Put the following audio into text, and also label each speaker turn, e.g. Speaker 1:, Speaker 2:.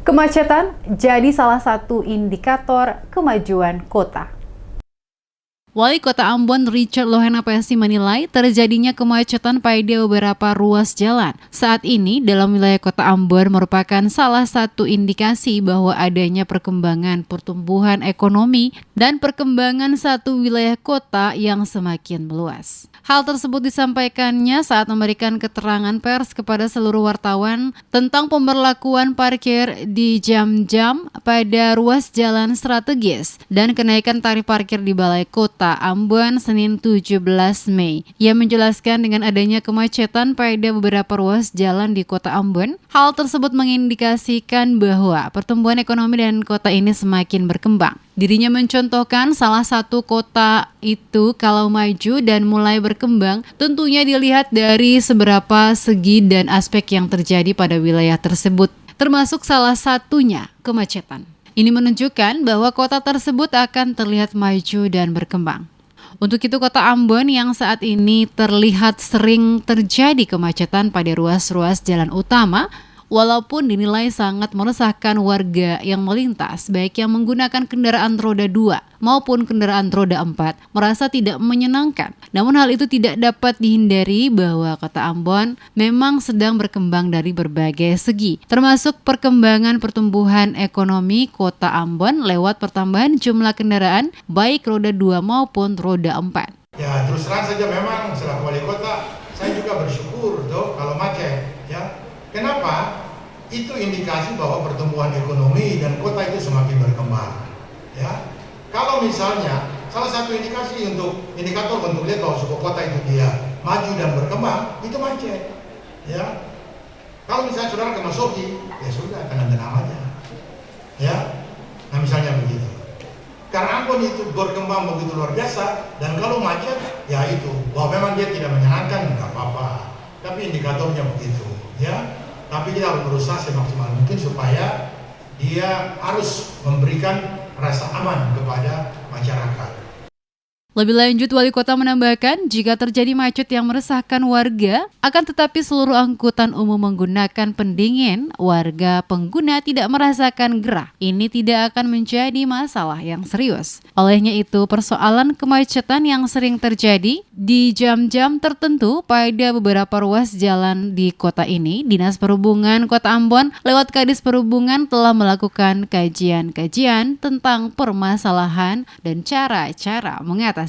Speaker 1: Kemacetan jadi salah satu indikator kemajuan kota.
Speaker 2: Wali Kota Ambon Richard Lohenapesi menilai terjadinya kemacetan pada beberapa ruas jalan. Saat ini dalam wilayah Kota Ambon merupakan salah satu indikasi bahwa adanya perkembangan pertumbuhan ekonomi dan perkembangan satu wilayah kota yang semakin meluas. Hal tersebut disampaikannya saat memberikan keterangan pers kepada seluruh wartawan tentang pemberlakuan parkir di jam-jam pada ruas jalan strategis dan kenaikan tarif parkir di Balai Kota Ambon Senin 17 Mei. Ia menjelaskan dengan adanya kemacetan pada beberapa ruas jalan di Kota Ambon, hal tersebut mengindikasikan bahwa pertumbuhan ekonomi dan kota ini semakin berkembang. Dirinya mencontohkan salah satu kota itu kalau maju dan mulai berkembang tentunya dilihat dari seberapa segi dan aspek yang terjadi pada wilayah tersebut, termasuk salah satunya kemacetan. Ini menunjukkan bahwa kota tersebut akan terlihat maju dan berkembang. Untuk itu Kota Ambon yang saat ini terlihat sering terjadi kemacetan pada ruas-ruas jalan utama, walaupun dinilai sangat meresahkan warga yang melintas, baik yang menggunakan kendaraan roda 2 maupun kendaraan roda 4, merasa tidak menyenangkan. Namun hal itu tidak dapat dihindari bahwa Kota Ambon memang sedang berkembang dari berbagai segi, termasuk perkembangan pertumbuhan ekonomi Kota Ambon lewat pertambahan jumlah kendaraan baik roda 2 maupun roda 4.
Speaker 3: Ya terus terang saja memang selaku wali kota, saya juga bersyukur tuh kalau macet ya. Kenapa? Itu indikasi bahwa pertumbuhan ekonomi dan kota itu semakin berkembang. Ya, kalau misalnya salah satu indikator untuk lihat bahwa sebuah kota itu dia maju dan berkembang, itu macet. Ya, kalau misalnya saudara ke Masoki, ya sudah tenang-tenang aja. Ya, nah misalnya begitu. Karena Ambon itu berkembang begitu luar biasa, dan kalau macet, ya itu bahwa memang dia tidak menyenangkan, nggak apa-apa. Tapi indikatornya begitu. Ya. Tapi kita harus berusaha semaksimal mungkin supaya dia harus memberikan rasa aman kepada masyarakat.
Speaker 2: Lebih lanjut, Wali Kota menambahkan jika terjadi macet yang meresahkan warga, akan tetapi seluruh angkutan umum menggunakan pendingin, warga pengguna tidak merasakan gerah. Ini tidak akan menjadi masalah yang serius. Olehnya itu, persoalan kemacetan yang sering terjadi di jam-jam tertentu pada beberapa ruas jalan di kota ini, Dinas Perhubungan Kota Ambon lewat Kadis Perhubungan telah melakukan kajian-kajian tentang permasalahan dan cara-cara mengatasinya.